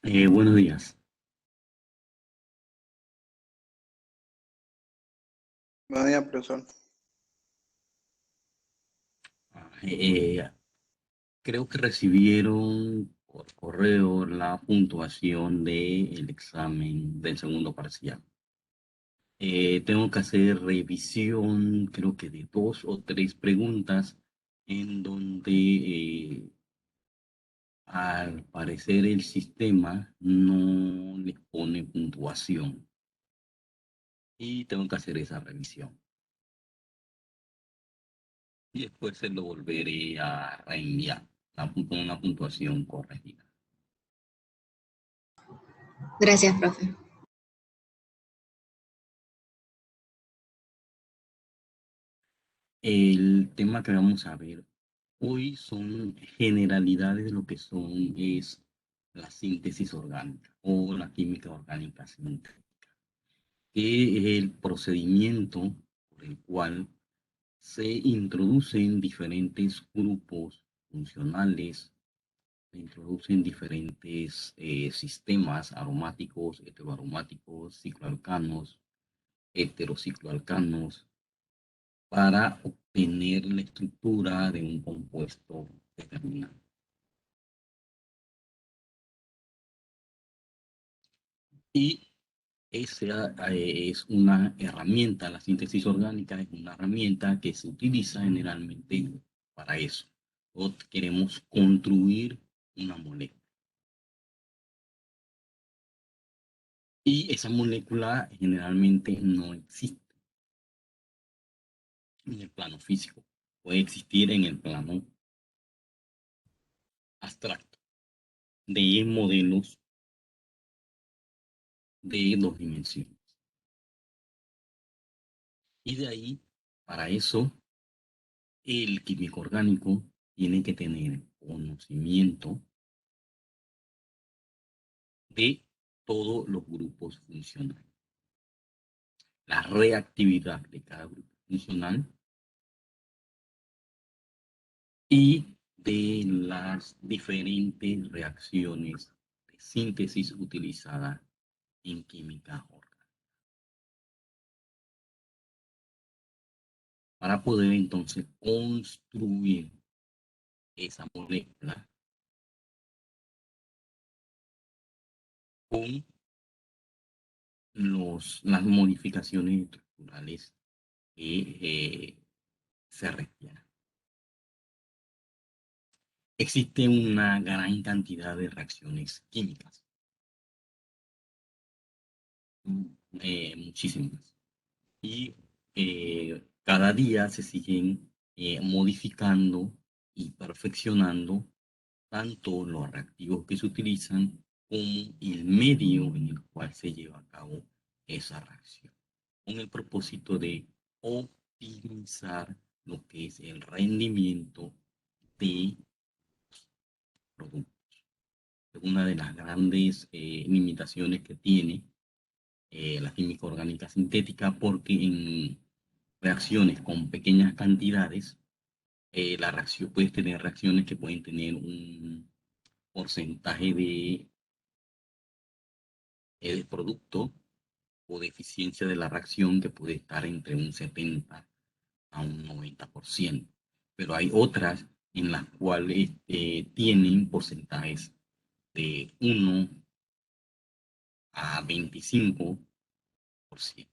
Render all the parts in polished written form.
Buenos días. Buenos días, profesor. Eh, Creo que recibieron por correo la puntuación del examen del segundo parcial. Tengo que hacer revisión, creo que de dos o tres preguntas en donde al parecer el sistema no les pone puntuación y tengo que hacer esa revisión. Y después se lo volveré a reenviar con una puntuación corregida. Gracias, profe. El tema que vamos a ver hoy son generalidades de lo que es la síntesis orgánica o la química orgánica sintética, que es el procedimiento por el cual se introducen diferentes grupos funcionales, se introducen diferentes sistemas aromáticos, heteroaromáticos, cicloalcanos, heterocicloalcanos, para obtener la estructura de un compuesto determinado. Y esa es una herramienta, la síntesis orgánica es una herramienta que se utiliza generalmente para eso. O queremos construir una molécula. Y esa molécula generalmente no existe en el plano físico. Puede existir en el plano abstracto de modelos de dos dimensiones. Y de ahí, para eso, el químico orgánico tiene que tener conocimiento de todos los grupos funcionales, la reactividad de cada grupo funcional y de las diferentes reacciones de síntesis utilizadas en química orgánica. Para poder entonces construir esa molécula con las modificaciones estructurales que se requieran. Existe una gran cantidad de reacciones químicas, muchísimas. Y cada día se siguen modificando y perfeccionando tanto los reactivos que se utilizan como el medio en el cual se lleva a cabo esa reacción, con el propósito de optimizar lo que es el rendimiento de productos. Es una de las grandes limitaciones que tiene la química orgánica sintética, porque en reacciones con pequeñas cantidades, la reacción puedes tener reacciones que pueden tener un porcentaje de producto o de eficiencia de la reacción que puede estar entre un 70 a un 90%. Pero hay otras en las cuales tienen porcentajes de 1 a 25%.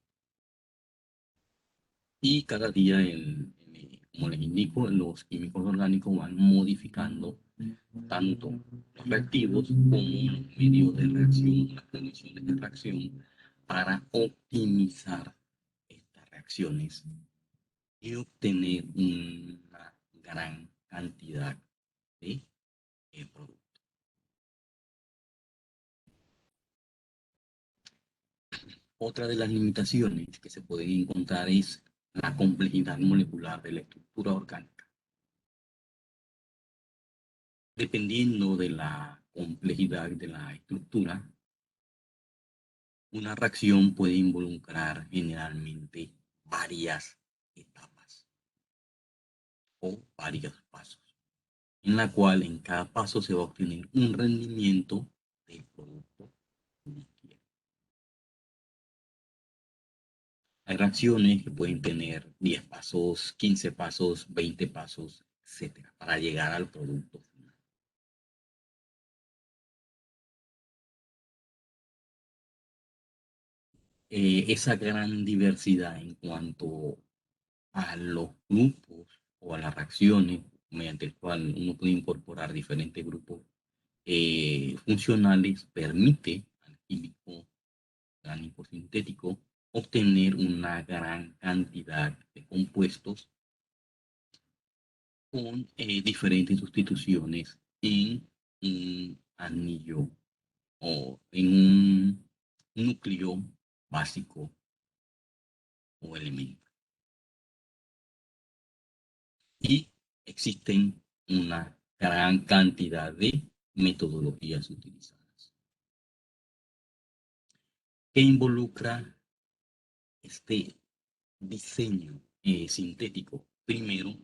Y cada día, como les indico, los químicos orgánicos van modificando tanto los reactivos como los medios de reacción, las condiciones de reacción, para optimizar estas reacciones y obtener una gran cantidad de productos. Otra de las limitaciones que se pueden encontrar es la complejidad molecular de la estructura orgánica. Dependiendo de la complejidad de la estructura, una reacción puede involucrar generalmente varias etapas o varios pasos, en la cual en cada paso se va a obtener un rendimiento del producto que uno quiere. Hay reacciones que pueden tener 10 pasos, 15 pasos, 20 pasos, etcétera, para llegar al producto final. Esa gran diversidad en cuanto a los grupos o a las reacciones mediante el cual uno puede incorporar diferentes grupos funcionales permite al químico orgánico sintético obtener una gran cantidad de compuestos con diferentes sustituciones en un anillo o en un núcleo básico o elemento. Y existen una gran cantidad de metodologías utilizadas que involucra este diseño sintético. Primero,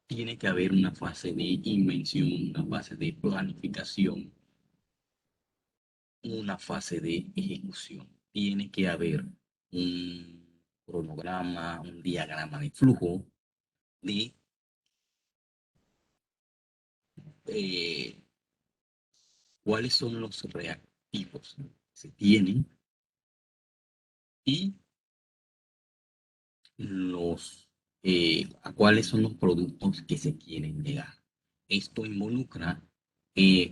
tiene que haber una fase de invención, una fase de planificación, una fase de ejecución. Tiene que haber un cronograma, un diagrama de flujo de eh, cuáles son los reactivos que se tienen y a cuáles son los productos que se quieren llegar. Esto involucra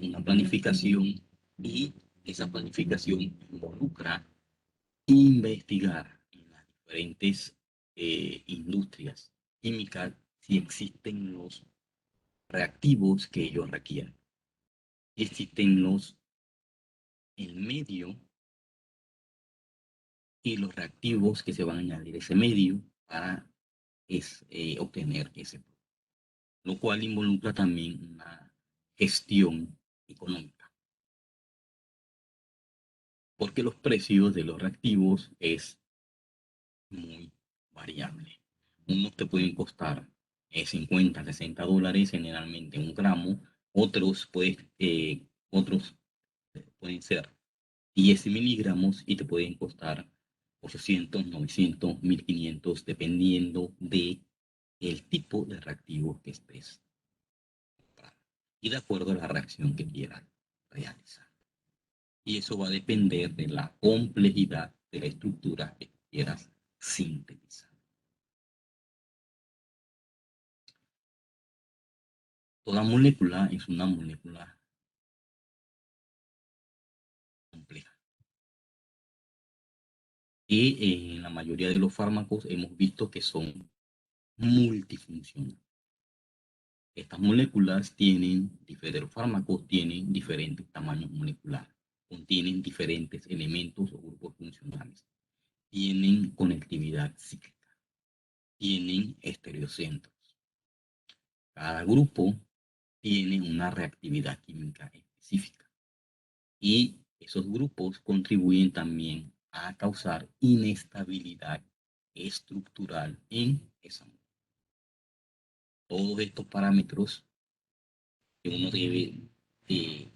una planificación y esa planificación involucra investigar en las diferentes industrias químicas si existen los reactivos que ellos requieren. Si existen el medio y los reactivos que se van a añadir a ese medio para obtener ese producto, lo cual involucra también una gestión económica, porque los precios de los reactivos es muy variable. Unos te pueden costar 50, 60 dólares generalmente un gramo, otros pueden ser 10 miligramos y te pueden costar 800, 900, 1500, dependiendo de el tipo de reactivo que estés comprando y de acuerdo a la reacción que quieras realizar. Y eso va a depender de la complejidad de la estructura que quieras sintetizar. Toda molécula es una molécula compleja. Y en la mayoría de los fármacos hemos visto que son multifuncionales. Estas moléculas los fármacos tienen diferentes tamaños moleculares, contienen diferentes elementos o grupos funcionales, tienen conectividad cíclica, tienen estereocentros. Cada grupo tiene una reactividad química específica y esos grupos contribuyen también a causar inestabilidad estructural en esa molécula. Todos estos parámetros que uno debe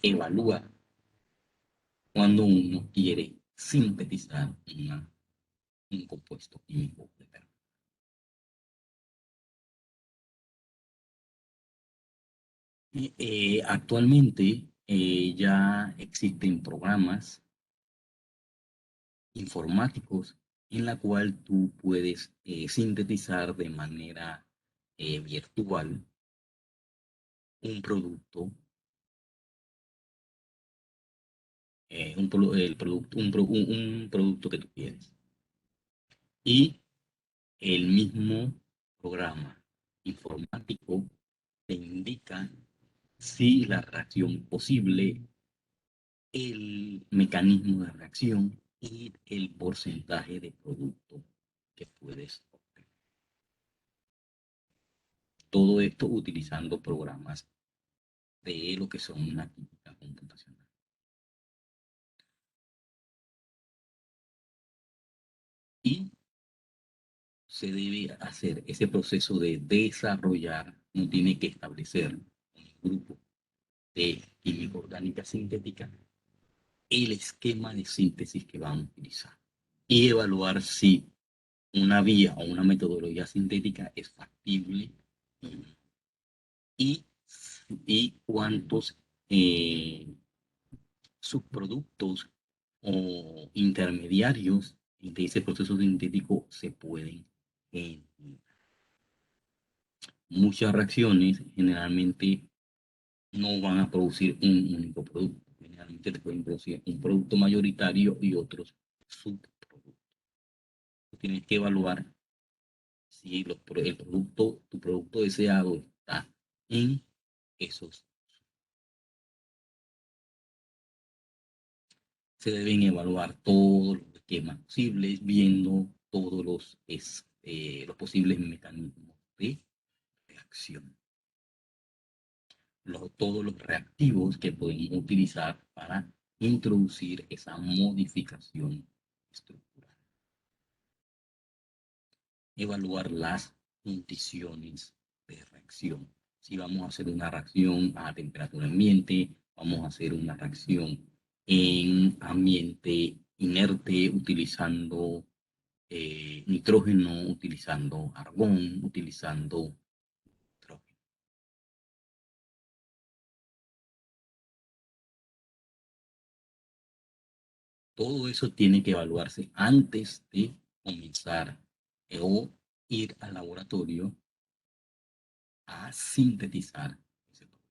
evaluar cuando uno quiere sintetizar un compuesto químico determinado. Actualmente ya existen programas informáticos en la cual tú puedes sintetizar de manera virtual un producto, un producto que tú quieres. Y el mismo programa informático te indica si la reacción posible, el mecanismo de reacción y el porcentaje de producto que puedes obtener. Todo esto utilizando programas de lo que son una química computacional. Y se debe hacer ese proceso de desarrollar, no tiene que establecer un grupo de química orgánica sintética el esquema de síntesis que van a utilizar y evaluar si una vía o una metodología sintética es factible y, y cuántos subproductos o intermediarios de ese proceso sintético se pueden generar. Muchas reacciones generalmente no van a producir un único producto. Generalmente te pueden producir un producto mayoritario y otros subproductos. Tienes que evaluar si tu producto deseado está en esos. Se deben evaluar todos los esquemas posibles, viendo todos los posibles mecanismos de reacción. Todos los reactivos que podemos utilizar para introducir esa modificación estructural. Evaluar las condiciones de reacción. Si vamos a hacer una reacción a temperatura ambiente, vamos a hacer una reacción en ambiente inerte utilizando nitrógeno, utilizando argón, utilizando nitrógeno. Todo eso tiene que evaluarse antes de comenzar o ir al laboratorio a sintetizar ese producto.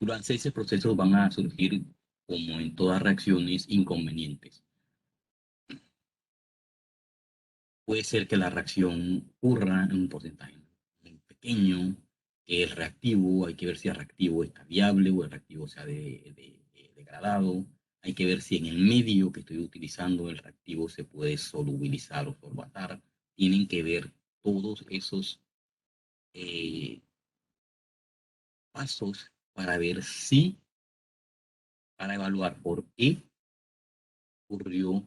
Durante ese proceso van a surgir, como en todas reacciones, inconvenientes. Puede ser que la reacción ocurra en un porcentaje muy pequeño, que el reactivo, hay que ver si el reactivo está viable o el reactivo sea degradado. Hay que ver si en el medio que estoy utilizando el reactivo se puede solubilizar o solvatar. Tienen que ver todos esos pasos para ver si, para evaluar por qué ocurrió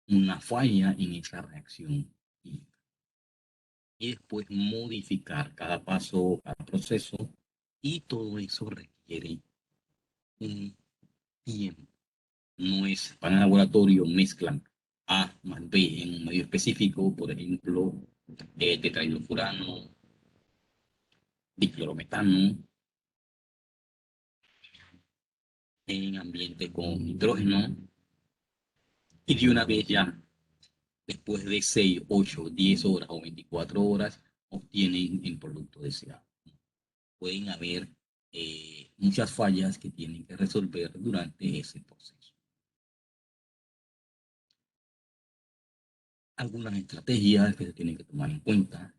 una falla en esa reacción química. Y después modificar cada paso, cada proceso, y todo eso requiere un tiempo. No es, van al laboratorio, mezclan A más B en un medio específico, por ejemplo, tetrahidrofurano, diclorometano, en ambiente con nitrógeno, y de una vez ya, después de 6, 8, 10 horas o 24 horas, obtienen el producto deseado. Pueden haber muchas fallas que tienen que resolver durante ese proceso. Algunas estrategias que se tienen que tomar en cuenta.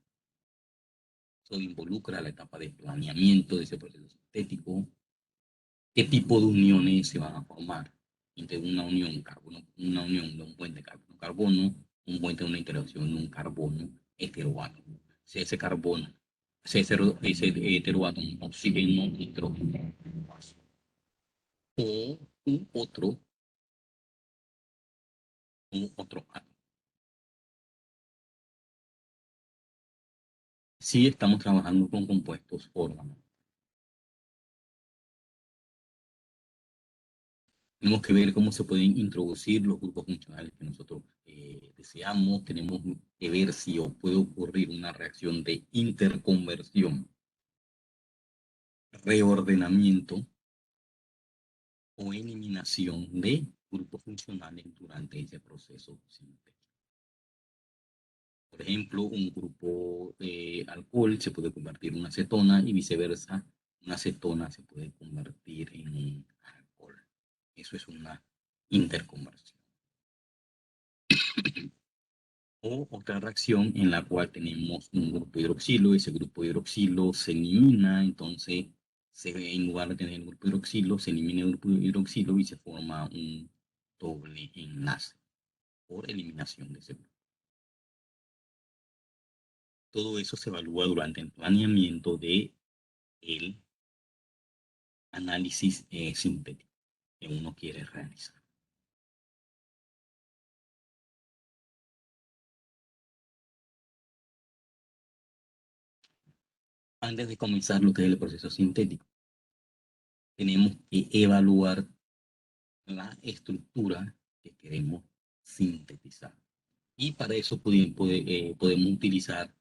Eso involucra la etapa de planeamiento de ese proceso sintético. ¿Qué tipo de uniones se van a formar? Entre una unión de un puente carbono-carbono, un puente de una interacción de un carbono heteroátomo. Si ese carbono, ese heteroátomo, oxígeno, nitrógeno, o otro átomo. Si estamos trabajando con compuestos órganos, tenemos que ver cómo se pueden introducir los grupos funcionales que nosotros deseamos. Tenemos que ver si puede ocurrir una reacción de interconversión, reordenamiento o eliminación de grupos funcionales durante ese proceso sintético. Por ejemplo, un grupo de alcohol se puede convertir en una acetona y viceversa, una acetona se puede convertir en un alcohol. Eso es una interconversión. O otra reacción en la cual tenemos un grupo hidroxilo, ese grupo hidroxilo se elimina, entonces en lugar de tener el grupo hidroxilo, se elimina el grupo hidroxilo y se forma un doble enlace por eliminación de ese grupo. Todo eso se evalúa durante el planeamiento de el análisis sintético que uno quiere realizar. Antes de comenzar lo que es el proceso sintético, tenemos que evaluar la estructura que queremos sintetizar. Y para eso podemos utilizar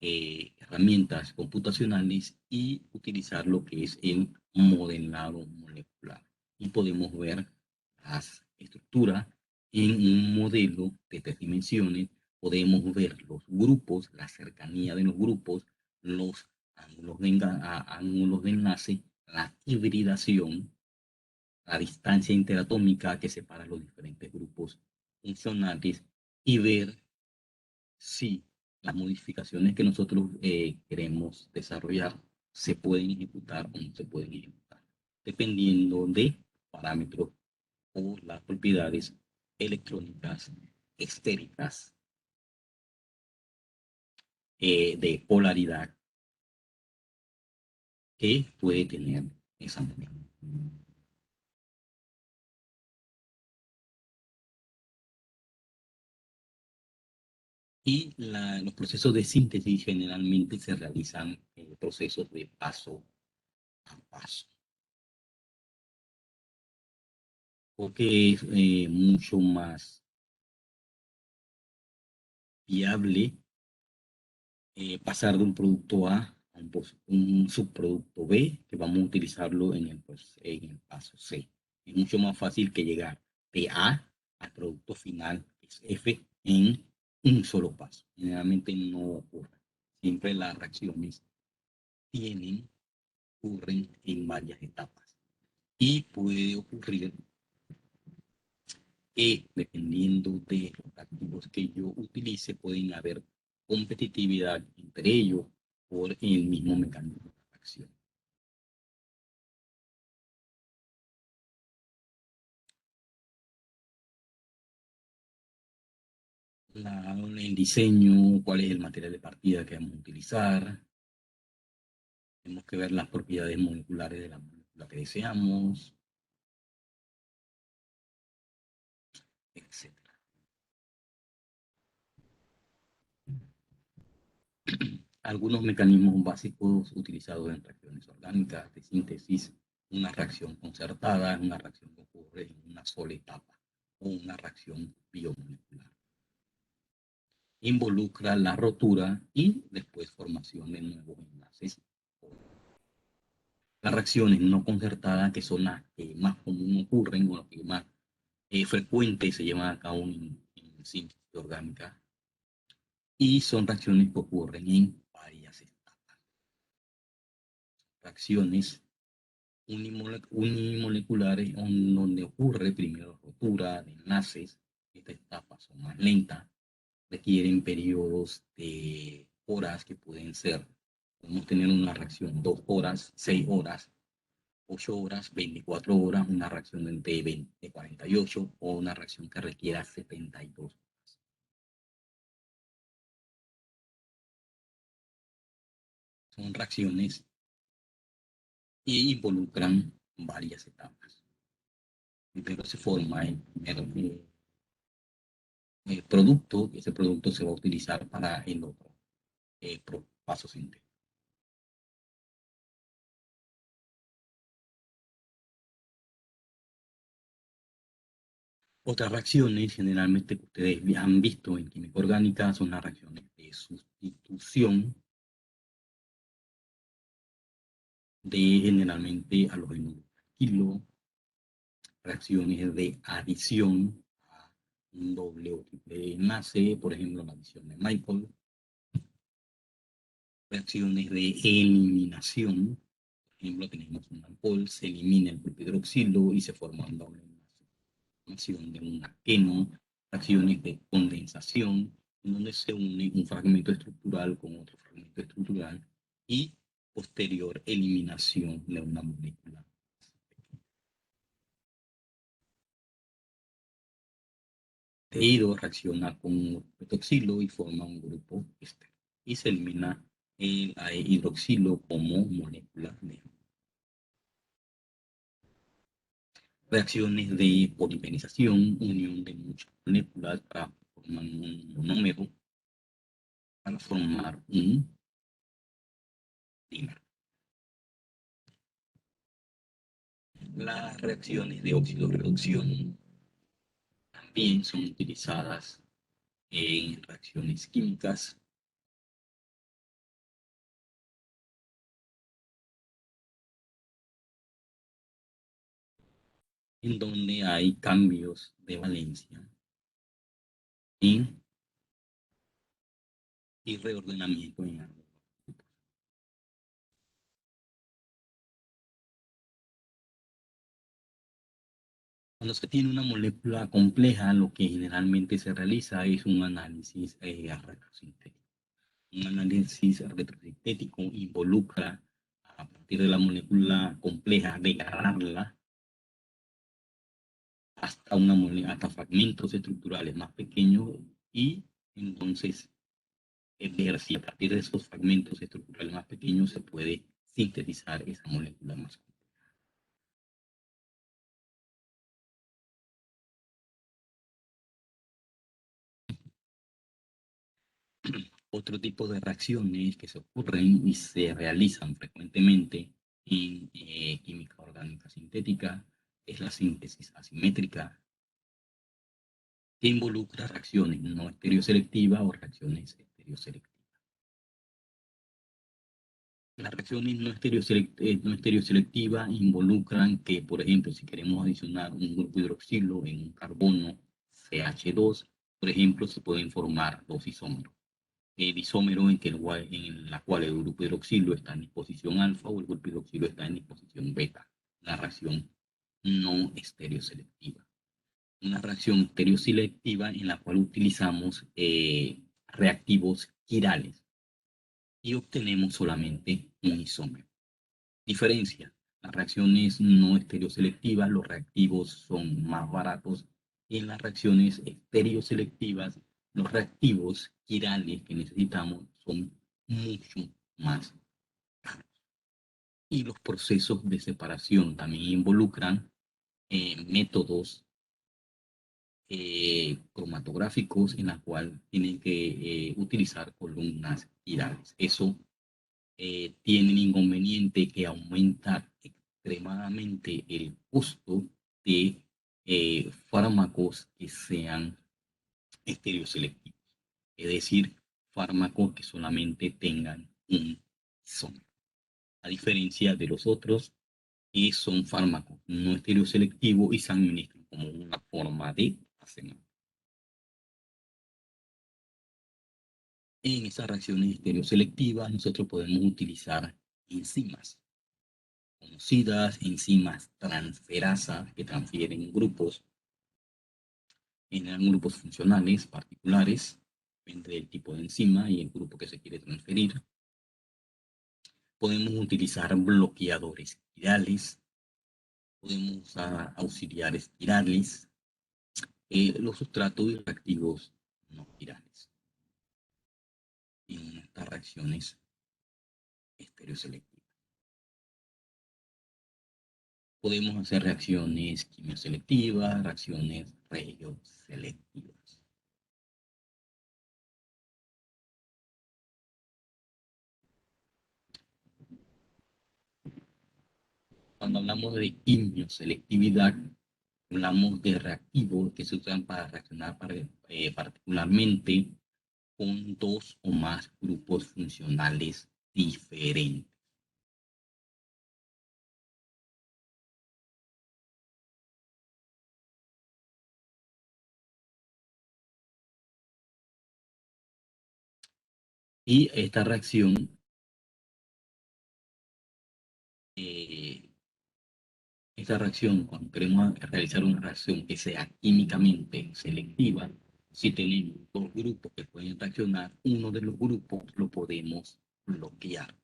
herramientas computacionales y utilizar lo que es el modelado molecular. Y podemos ver las estructuras en un modelo de 3 dimensiones. Podemos ver los grupos, la cercanía de los grupos, los ángulos de enlace, la hibridación, la distancia interatómica que separa los diferentes grupos funcionales y ver si las modificaciones que nosotros queremos desarrollar se pueden ejecutar o no se pueden ejecutar, dependiendo de parámetros o las propiedades electrónicas, estéricas, de polaridad que puede tener esa moneda. Y los procesos de síntesis generalmente se realizan en procesos de paso a paso, porque es mucho más viable pasar de un producto A a un subproducto B, que vamos a utilizarlo en el paso C. Es mucho más fácil que llegar de A al producto final, que es F, en un solo paso. Generalmente no ocurre. Siempre las reacciones ocurren en varias etapas. Y puede ocurrir que, dependiendo de los activos que yo utilice, pueden haber competitividad entre ellos por el mismo mecanismo de acción. El diseño, cuál es el material de partida que vamos a utilizar. Tenemos que ver las propiedades moleculares de la molécula que deseamos, etc. Algunos mecanismos básicos utilizados en reacciones orgánicas de síntesis: una reacción concertada, una reacción que ocurre en una sola etapa, o una reacción biomolecular. Involucra la rotura y después formación de nuevos enlaces. Las reacciones no concertadas, que son las que más común ocurren o las que más frecuentes se llevan a cabo en síntesis orgánica, y son reacciones que ocurren en varias etapas. Reacciones unimoleculares, donde ocurre primero rotura de enlaces. Estas etapas son más lentas, requieren periodos de horas que pueden ser, podemos tener una reacción 2 horas, 6 horas, 8 horas, 24 horas, una reacción de 48, o una reacción que requiera 72 horas. Son reacciones y involucran varias etapas. Primero se forma el primer producto, y ese producto se va a utilizar para el otro paso siguiente. Otras reacciones, generalmente, que ustedes han visto en química orgánica, son las reacciones de sustitución de, generalmente, halógeno alquilo, reacciones de adición a un doble o triple enlace, por ejemplo, la adición de Michael, reacciones de eliminación. Por ejemplo, tenemos un alcohol, se elimina el grupo hidroxilo y se forma un doble enlace. Formación de un alqueno, reacciones de condensación, en donde se une un fragmento estructural con otro fragmento estructural, y posterior eliminación de una molécula. Teído reacciona con un hidroxilo y forma un grupo éster, y se elimina el hidroxilo como molécula de. Reacciones de polimerización, unión de muchas moléculas para formar un monómero, para formar un dímero. Las reacciones de óxido-reducción también son utilizadas en reacciones químicas, en donde hay cambios de valencia y reordenamiento en ambos grupos. Cuando se tiene una molécula compleja, lo que generalmente se realiza es un análisis retrosintético. Un análisis retrosintético involucra, a partir de la molécula compleja, degradarla hasta fragmentos estructurales más pequeños y entonces ver si a partir de esos fragmentos estructurales más pequeños se puede sintetizar esa molécula más compleja. Otro tipo de reacciones que se ocurren y se realizan frecuentemente en química orgánica sintética es la síntesis asimétrica, que involucra reacciones no estereoselectivas o reacciones estereoselectivas. Las reacciones no estereoselectivas involucran que, por ejemplo, si queremos adicionar un grupo hidroxilo en un carbono CH2, por ejemplo, se pueden formar dos isómeros. El isómero en la cual el grupo hidroxilo está en disposición alfa o el grupo hidroxilo está en disposición beta. La reacción no estereoselectiva. Una reacción estereoselectiva en la cual utilizamos reactivos quirales y obtenemos solamente un isómero. Diferencia: las reacciones no estereoselectivas, los reactivos son más baratos, y en las reacciones estereoselectivas, los reactivos quirales que necesitamos son mucho más caros. Y los procesos de separación también involucran métodos cromatográficos en la cual tienen que utilizar columnas quirales. Eso tiene el inconveniente que aumenta extremadamente el costo de fármacos que sean estereoselectivos, es decir, fármacos que solamente tengan un isómero, a diferencia de los otros que son fármacos no estereoselectivos y se administran como una forma de placebo. En esas reacciones estereoselectivas nosotros podemos utilizar enzimas conocidas, enzimas transferasas que transfieren grupos, generan grupos funcionales particulares, depende del tipo de enzima y el grupo que se quiere transferir. Podemos utilizar bloqueadores quirales, podemos usar auxiliares quirales, los sustratos y reactivos no quirales en estas reacciones estereoselectivas. Podemos hacer reacciones quimioselectivas, reacciones regioselectivas. Cuando hablamos de quimioselectividad, hablamos de reactivos que se usan para reaccionar particularmente con dos o más grupos funcionales diferentes. Y esta reacción, cuando queremos realizar una reacción que sea químicamente selectiva, si tenemos dos grupos que pueden reaccionar, uno de los grupos lo podemos bloquear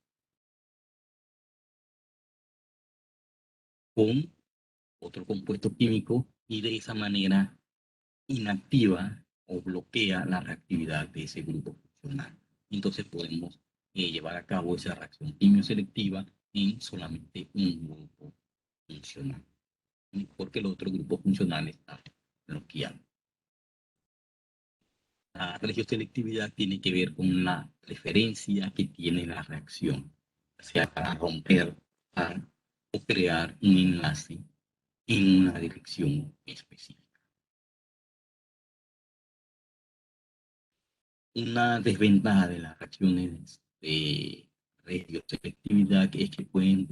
con otro compuesto químico y de esa manera inactiva o bloquea la reactividad de ese grupo funcional. Entonces podemos llevar a cabo esa reacción quimioselectiva en solamente un grupo funcional, porque el otro grupo funcional está bloqueado. La regioselectividad tiene que ver con la preferencia que tiene la reacción, sea para romper o crear un enlace en una dirección específica. Una desventaja de las reacciones de radioselectividad es que pueden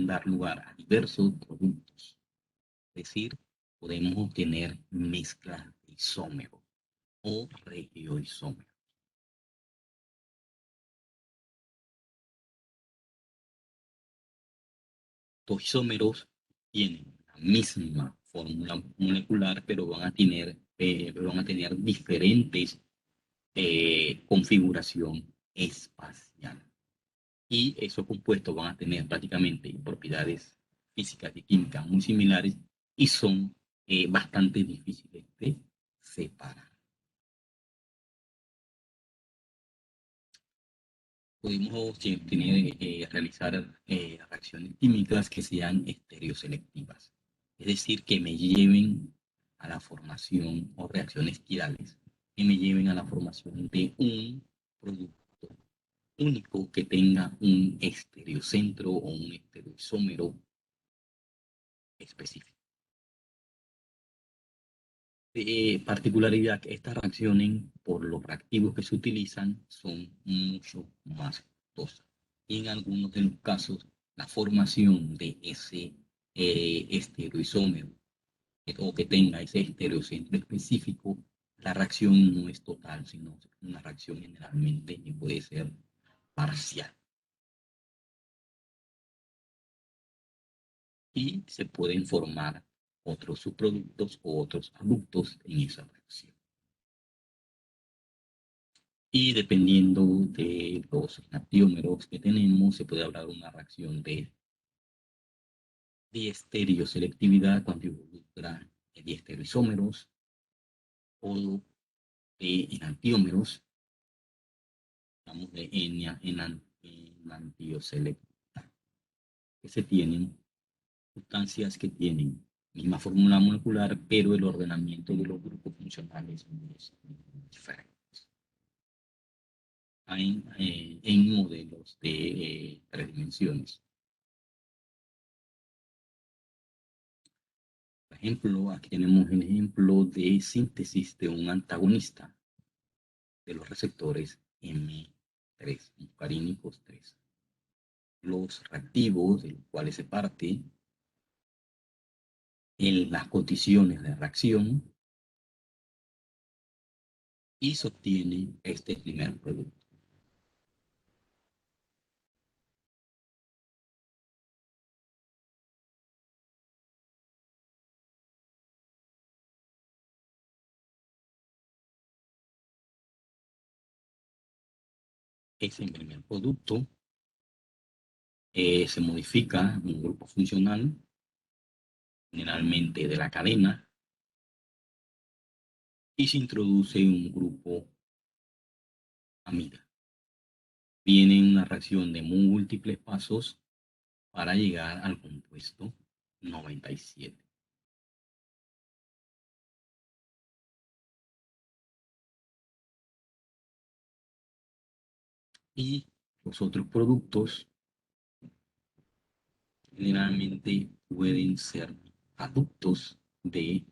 dar lugar a diversos productos. Es decir, podemos obtener mezclas de isómeros o regioisómeros. Los isómeros tienen la misma fórmula molecular, pero van a tener diferentes configuración espacial. Y esos compuestos van a tener prácticamente propiedades físicas y químicas muy similares y son bastante difíciles de separar. Podemos realizar reacciones químicas que sean estereoselectivas, es decir, que me lleven a la formación o reacciones quirales que me lleven a la formación de un producto único que tenga un estereocentro o un estereoisómero específico. Particularidad que estas reacciones, por los reactivos que se utilizan, son mucho más costosas. Y en algunos de los casos, la formación de ese estereoisómero o que tenga ese estereocentro específico, la reacción no es total, sino una reacción generalmente que puede ser parcial. Y se pueden formar otros subproductos o otros aductos en esa reacción. Y dependiendo de los enantiómeros que tenemos, se puede hablar de una reacción de estereoselectividad cuando involucra diestereoisómeros o de enantiómeros, digamos de enantioselectividad, que se tienen sustancias que tienen misma fórmula molecular, pero el ordenamiento de los grupos funcionales es diferente. En modelos de 3 dimensiones. Por ejemplo, aquí tenemos el ejemplo de síntesis de un antagonista de los receptores M3, muscarínicos 3. Los reactivos de los cuales se parte en las condiciones de reacción y se obtiene este primer producto. Ese primer producto se modifica un grupo funcional, generalmente de la cadena, y se introduce un grupo amida. Viene una reacción de múltiples pasos para llegar al compuesto 97. Y los otros productos generalmente pueden ser aductos de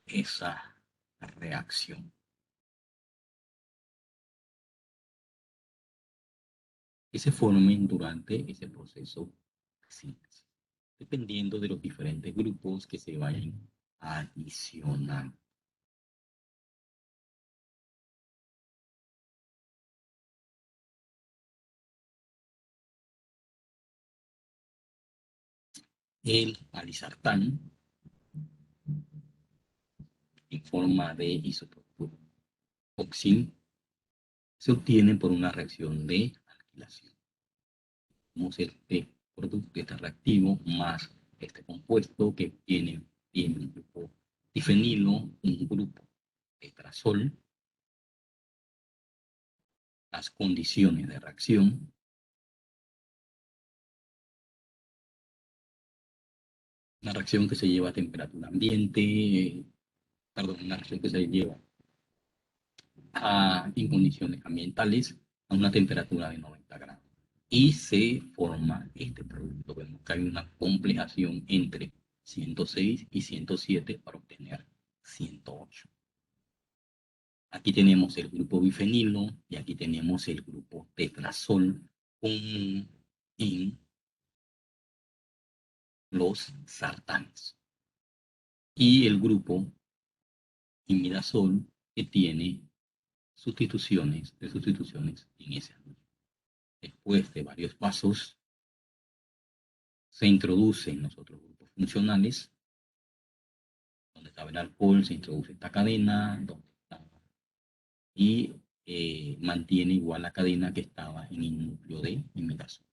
esa reacción. Que se formen durante ese proceso de síntesis, dependiendo de los diferentes grupos que se vayan adicionando. El alisartán en forma de isopropoxil se obtiene por una reacción de alquilación. Como este producto, este reactivo, más este compuesto que tiene un grupo difenilo, un grupo tetrazol, las condiciones de reacción, una reacción que se lleva a temperatura ambiente, una reacción que se lleva en condiciones ambientales a una temperatura de 90 grados. y se forma este producto. Vemos que hay una complejación entre 106 y 107 para obtener 108. Aquí tenemos el grupo bifenilo y aquí tenemos el grupo tetrazol común en los sartanes. Y el grupo imidazol que tiene sustituciones en ese grupo. Después de varios pasos, se introducen los otros grupos funcionales. Donde estaba el alcohol, se introduce esta cadena, donde estaba, y mantiene igual la cadena que estaba en el núcleo de imidazol.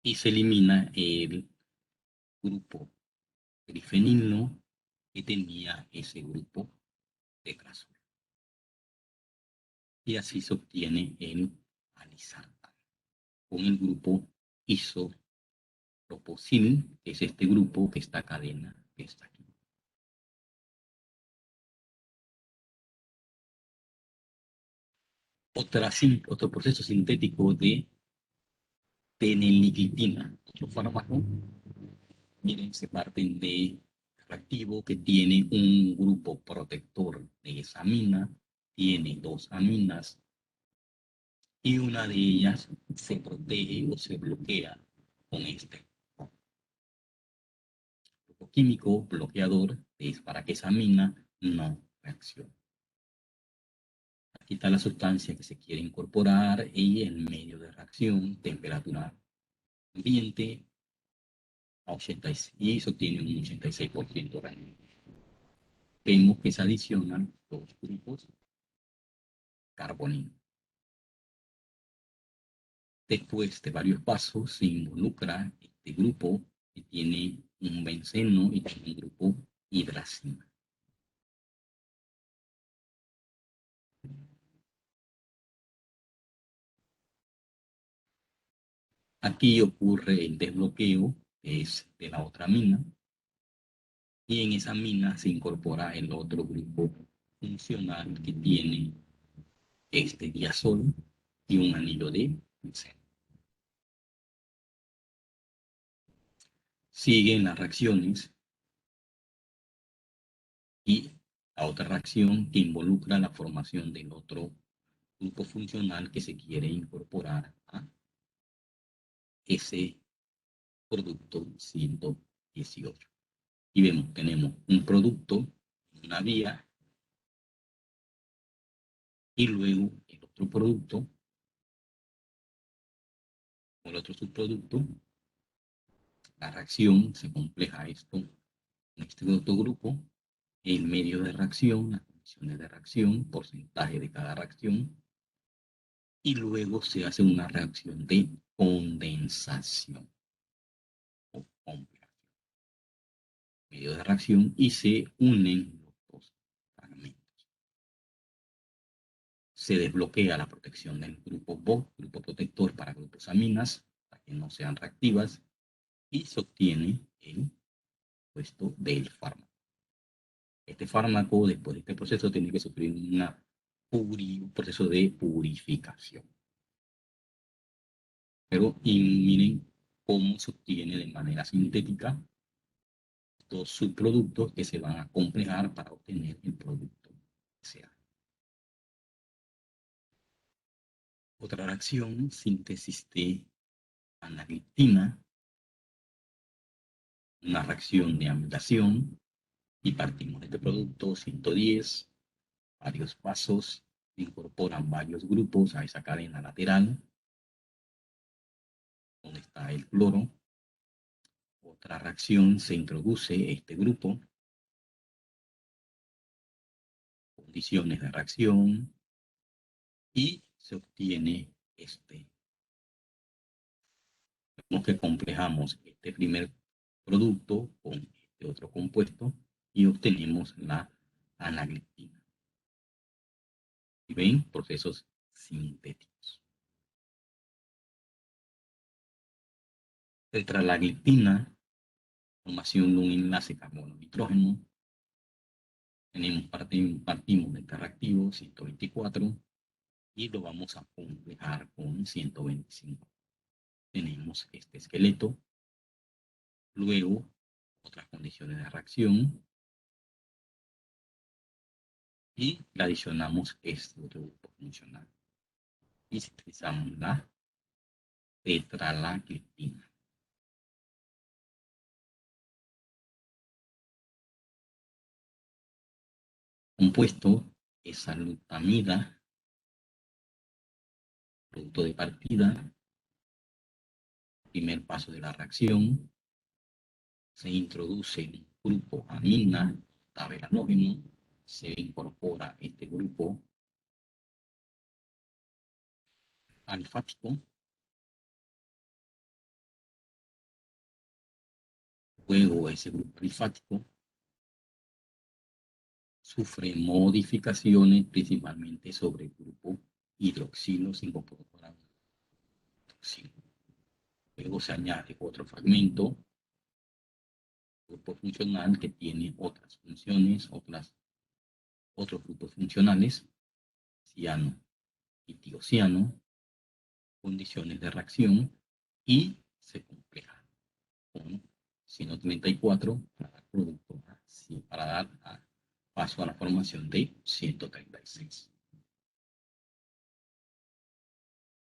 Y se elimina el grupo trifenilo que tenía ese grupo tetrazol. Y así se obtiene el alisartán con el grupo isoproposil, que es este grupo, que esta cadena que está aquí. Otro proceso sintético de teneliglitina. Otro fármaco, miren, se parten de reactivo que tiene un grupo protector de esa amina, tiene dos aminas y una de ellas se protege o se bloquea con este grupo químico bloqueador, es para que esa amina no reaccione. Aquí está la sustancia que se quiere incorporar y el medio de reacción, temperatura ambiente, a 86, y eso tiene un 86% realmente. Vemos que se adicionan dos grupos carbonilo. Después de varios pasos se involucra este grupo que tiene un benceno y tiene un grupo hidracina. Aquí ocurre el desbloqueo, que es de la otra mina, y en esa mina se incorpora el otro grupo funcional que tiene este diazol y un anillo de benceno. Siguen las reacciones y la otra reacción que involucra la formación del otro grupo funcional que se quiere incorporar a ese producto 118. Y vemos, tenemos un producto, una vía, y luego el otro producto, o el otro subproducto. La reacción se compleja esto en este otro grupo, el medio de reacción, las condiciones de reacción, porcentaje de cada reacción, y luego se hace una reacción de condensación o complicación. Medio de reacción y se unen los dos fragmentos. Se desbloquea la protección del grupo BO, grupo protector para grupos aminas, para que no sean reactivas, y se obtiene el puesto del fármaco. Este fármaco, después de este proceso, tiene que sufrir un proceso de purificación. Pero y miren cómo se obtiene de manera sintética dos subproductos que se van a complejar para obtener el producto que sea. Otra reacción, síntesis de anagliptina, una reacción de amidación, y partimos de este producto 110, varios pasos, incorporan varios grupos a esa cadena lateral, donde está el cloro. Otra reacción, se introduce este grupo, condiciones de reacción, y se obtiene este. Vemos que complejamos este primer producto con este otro compuesto y obtenemos la anagliptina. Y ven, procesos sintéticos. Tetralagliptina, formación de un enlace carbono-nitrógeno. Partimos del reactivo 124 y lo vamos a complejar con 125. tenemos este esqueleto. Luego, otras condiciones de reacción. Y le adicionamos este otro grupo funcional. Y utilizamos la tetralagliptina. Compuesto es glutamida, producto de partida, primer paso de la reacción, se introduce un grupo amina, tabelanógeno, se incorpora este grupo alfático, luego ese grupo alfático sufre modificaciones principalmente sobre el grupo hidroxilo, se incorpora hidroxilo. Luego se añade otro fragmento, grupo funcional que tiene otras funciones, otros grupos funcionales, ciano y tiociano, condiciones de reacción y se compleja con 134 para dar producto, así, para dar paso a la formación de 136.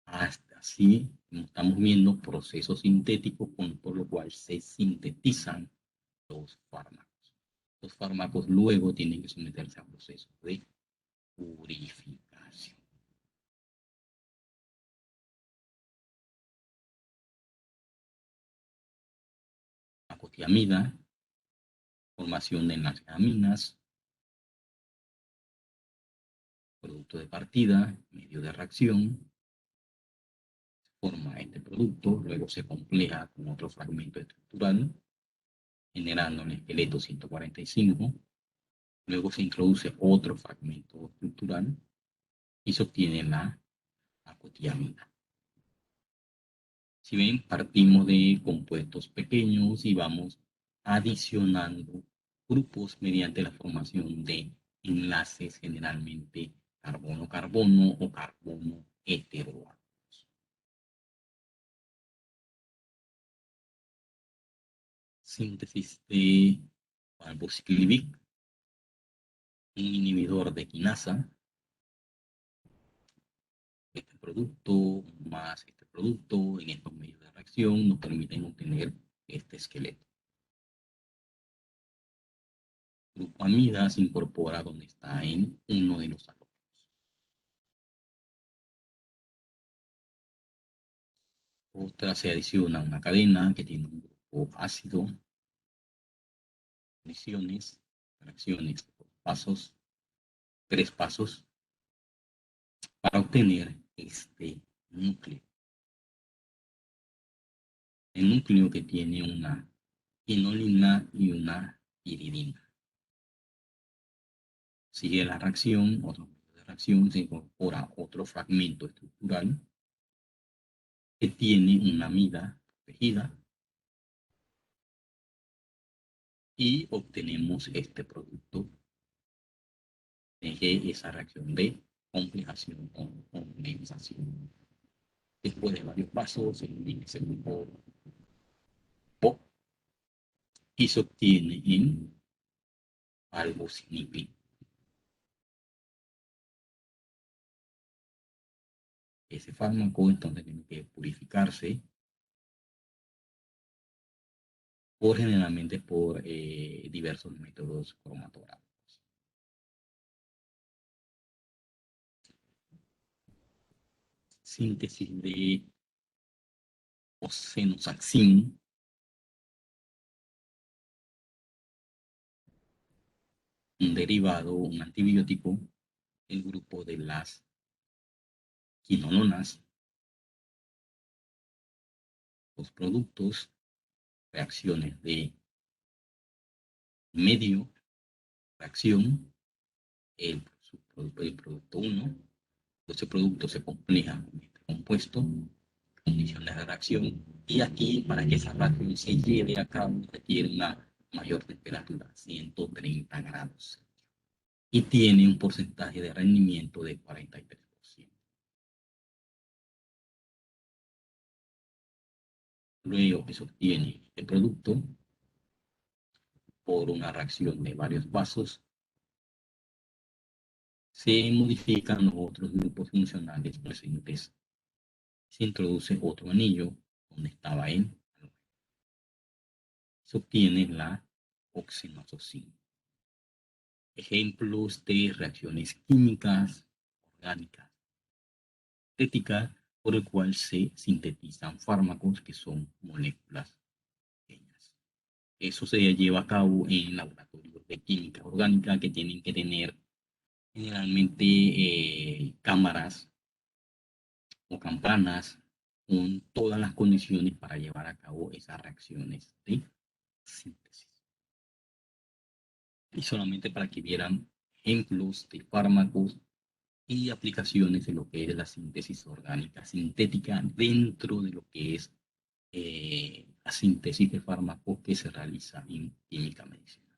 Hasta así estamos viendo procesos sintéticos por lo cual se sintetizan los fármacos. Los fármacos luego tienen que someterse a procesos de purificación. Acotiamida, formación de enlaces aminas, producto de partida, medio de reacción, forma este producto, luego se compleja con otro fragmento estructural, generando el esqueleto 145, luego se introduce otro fragmento estructural y se obtiene la acotiamida. Si ven, partimos de compuestos pequeños y vamos adicionando grupos mediante la formación de enlaces, generalmente carbono-carbono o carbono heteroátomos. Síntesis de valvociclivic, un inhibidor de quinasa. Este producto más este producto en estos medios de reacción nos permiten obtener este esqueleto. Grupo amida se incorpora donde está en uno de los átomos. Otra se adiciona a una cadena que tiene un grupo ácido, condiciones, reacciones, pasos, 3 pasos para obtener este núcleo. El núcleo que tiene una quinolina y una piridina. Sigue la reacción, otro medio de reacción, se incorpora otro fragmento estructural que tiene una amida protegida y obtenemos este producto de esa reacción de complejación o condensación. Después de varios pasos, se elimina ese grupo POP y se obtiene en valvociclivic. Ese fármaco entonces tiene que purificarse generalmente por diversos métodos cromatográficos. Síntesis de ocenoxacin, un derivado, un antibiótico, el grupo de las quinolonas. Los productos, reacciones de medio, reacción, el producto 1, ese producto se compleja con este compuesto, condiciones de reacción, y aquí para que esa reacción se lleve a cabo requiere una mayor temperatura, 130 grados, y tiene un porcentaje de rendimiento de 43%. Luego que se obtiene este producto por una reacción de varios pasos, se modifican los otros grupos funcionales presentes. Se introduce otro anillo donde estaba él. Se obtiene la oxinotocina. Ejemplos de reacciones químicas, orgánicas, sintéticas, por el cual se sintetizan fármacos que son moléculas pequeñas. Eso se lleva a cabo en laboratorios de química orgánica que tienen que tener generalmente cámaras o campanas con todas las condiciones para llevar a cabo esas reacciones de síntesis. Y solamente para que vieran ejemplos de fármacos y aplicaciones de lo que es la síntesis orgánica sintética dentro de lo que es la síntesis de fármacos que se realiza en química medicinal.